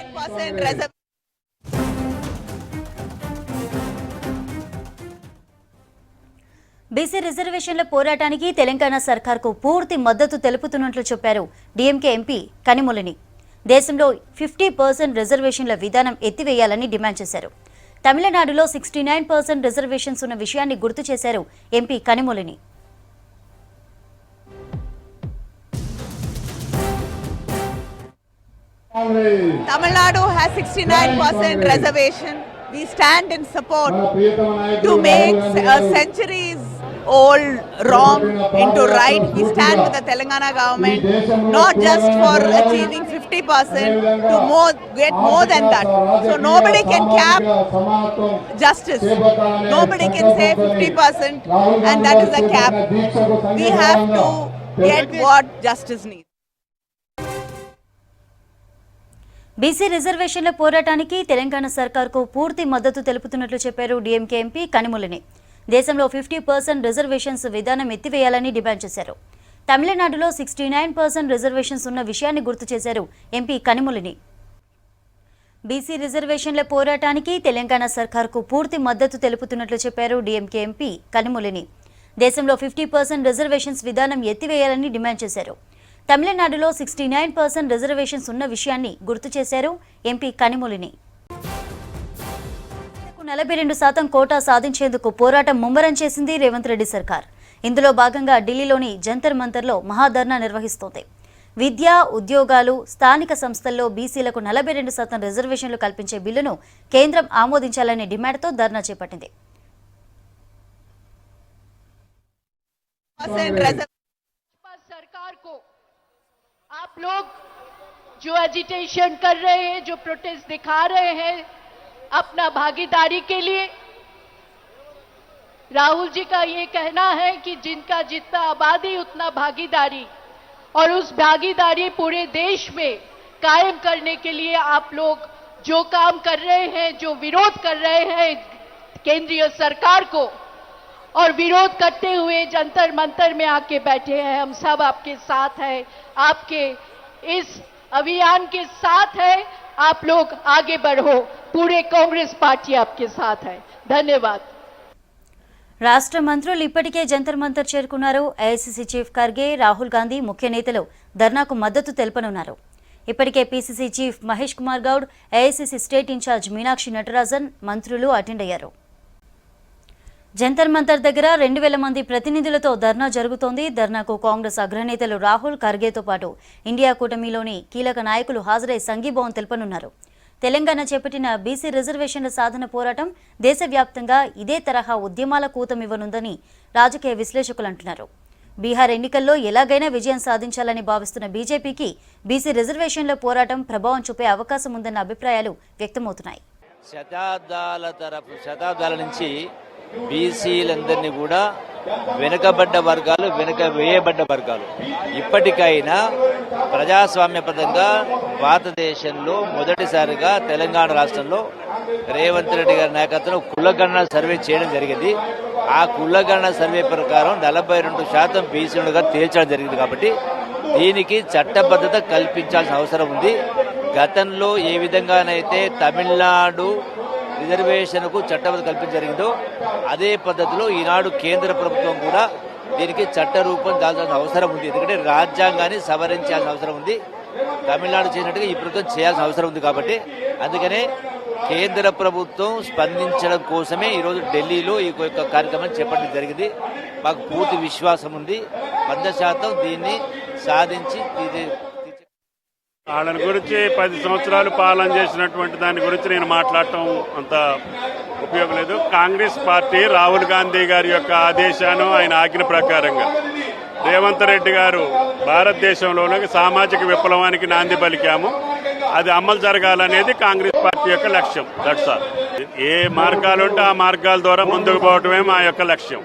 69% reservation. BC రిజర్వేషన్ల పోరాటానికి తెలంగాణ సర్కార్కు పూర్తి మద్దతు తెలుపుతున్నట్లు చెప్పారు డీఎంకే ఎంపీ కనిమొళిని. దేశంలో 50% రిజర్వేషన్ల విధానం ఎత్తివేయాలని డిమాండ్ చేశారు. తమిళనాడులో 69% రిజర్వేషన్స్ ఉన్న విషయాన్ని గుర్తు చేశారు MP కనిమొళిని. Tamil Nadu has 69% reservation. We stand in support to make centuries old wrong into right. We stand with the Telangana government, not just for achieving 50%, to get more than that. So nobody can cap justice. Nobody can say 50% and that is the cap. We have to get what justice needs. BC రిజర్వేషన్ల పోరాటానికి తెలంగాణ సర్కార్కు పూర్తి మద్దతు తెలుపుతున్నట్లు చెప్పారు DMK MP కనిమొళిని. దేశంలో 50% reservations విధానం ఎత్తివేయాలని demand చేశారు. తమిళనాడులో 69% reservations ఉన్న విషయాన్ని గుర్తు చేశారు ఎంపీ కనిమొళిని. బీసీ రిజర్వేషన్ల పోరాటానికి తెలంగాణ సర్కార్కు పూర్తి మద్దతు తెలుపుతున్నట్లు చెప్పారు డీఎంకే ఎంపీ కనిమొళిని. దేశంలో 50% రిజర్వేషన్స్ విధానం ఎత్తివేయాలని డిమాండ్ చేశారు. తమిళనాడులో 69% రిజర్వేషన్స్ ఉన్న విషయాన్ని గుర్తు చేశారు ఎంపీ కనిమొళిని. 42% కోటా సాధించేందుకు పోరాటం ముమ్మరం చేసింది రేవంత్ రెడ్డి సర్కార్. ఇందులో భాగంగా ఢిల్లీలోని జంతర్ మంతర్లో మహాధర్నా నిర్వహిస్తోంది. విద్య, ఉద్యోగాలు, స్థానిక సంస్థల్లో బీసీలకు 42% రిజర్వేషన్లు కల్పించే బిల్లును కేంద్రం ఆమోదించాలనే డిమాండ్తో ధర్నా చేపట్టింది. आप लोग जो एजिटेशन कर रहे हैं, जो प्रोटेस्ट दिखा रहे हैं अपना भागीदारी के लिए, राहुल जी का ये कहना है कि जिनका जितना आबादी उतना भागीदारी, और उस भागीदारी पूरे देश में कायम करने के लिए आप लोग जो काम कर रहे हैं, जो विरोध कर रहे हैं केंद्रीय सरकार को, और विरोध करते हुए जंतर मंतर में आके बैठे हैं, हम सब आपके साथ हैं, आपके इस अभियान के साथ है। आप लोग आगे बढ़ो, पूरे कांग्रेस पार्टी आपके साथ है। धन्यवाद। రాష్ట్ర మంత్రులు ఇప్పటికే జంతర్ మంతర్ చేరుకున్నారు. ఏఐసీసీ చీఫ్ ఖర్గే, రాహుల్ గాంధీ ముఖ్య నేతలు ధర్నాకు మద్దతు తెలుపనున్నారు. ఇప్పటికే PCC chief Mahesh Kumar Goud, AICC state incharge Meenakshi Natarajan మంత్రులు అటెండ్ అయ్యారు. జంతర్ మంతర్ దగ్గర 2000 మంది ప్రతినిధులతో ధర్నా జరుగుతోంది. ధర్నాకు కాంగ్రెస్ అగ్రనేతలు రాహుల్, ఖర్గేతో పాటు ఇండియా కూటమిలోని కీలక నాయకులు హాజరై సంఘీభావం తెలుపనున్నారు. తెలంగాణ చేపట్టిన బీసీ రిజర్వేషన్ల సాధన పోరాటం దేశవ్యాప్తంగా ఇదే తరహా ఉద్యమాల కూతమివ్వనుందని రాజకీయ విశ్లేషకులు అంటున్నారు. బీహార్ ఎన్నికల్లో ఎలాగైనా విజయం సాధించాలని భావిస్తున్న బీజేపీకి బీసీ రిజర్వేషన్ల పోరాటం ప్రభావం చూపే అవకాశం ఉందన్న అభిప్రాయాలు వ్యక్తమవుతున్నాయి. శతాబ్దాల నుంచి బీసీలందరినీ కూడా వెనుకబడ్డ వర్గాలు, వెనుక వేయబడ్డ వర్గాలు. ఇప్పటికైనా ప్రజాస్వామ్యపదంగా భారతదేశంలో మొదటిసారిగా తెలంగాణ రాష్ట్రంలో రేవంత్ రెడ్డి గారి నాయకత్వంలో కులగణన సర్వే చేయడం జరిగింది. ఆ కులగణన సర్వే ప్రకారం 42% బీసీలుగా తేల్చడం జరిగింది. కాబట్టి దీనికి చట్టబద్ధత కల్పించాల్సిన అవసరం ఉంది. గతంలో ఏ విధంగానైతే తమిళనాడు రిజర్వేషన్కు చట్టబద్ధత కల్పించడం జరిగిందో అదే పద్ధతిలో ఈనాడు కేంద్ర ప్రభుత్వం కూడా దీనికి చట్ట రూపం దాల్చాల్సిన అవసరం ఉంది. ఎందుకంటే రాజ్యాంగాన్ని సవరించాల్సిన అవసరం ఉంది. తమిళనాడు చేసినట్టుగా ఈ ప్రభుత్వం చేయాల్సిన అవసరం ఉంది. కాబట్టి అందుకనే కేంద్ర ప్రభుత్వం స్పందించడం కోసమే ఈరోజు ఢిల్లీలో ఈ యొక్క కార్యక్రమం చేపట్టడం జరిగింది. మాకు పూర్తి విశ్వాసం ఉంది. 100% దీన్ని సాధించి వాళ్ళని గురించి 10 సంవత్సరాలు పాలన చేసినటువంటి దాని గురించి నేను మాట్లాడటం అంత ఉపయోగం లేదు. కాంగ్రెస్ పార్టీ రాహుల్ గాంధీ గారి యొక్క ఆదేశాన్ని, ఆయన ఆజ్ఞ ప్రకారంగా రేవంత్ రెడ్డి గారు భారతదేశంలోని సామాజిక విప్లవానికి నాంది పలికాము. అది అమలు జరగాలనేది కాంగ్రెస్ పార్టీ యొక్క లక్ష్యం. That's all. ఏ మార్గాలు ఉంటే ఆ మార్గాల ద్వారా ముందుకు పోవటమే మా యొక్క లక్ష్యం.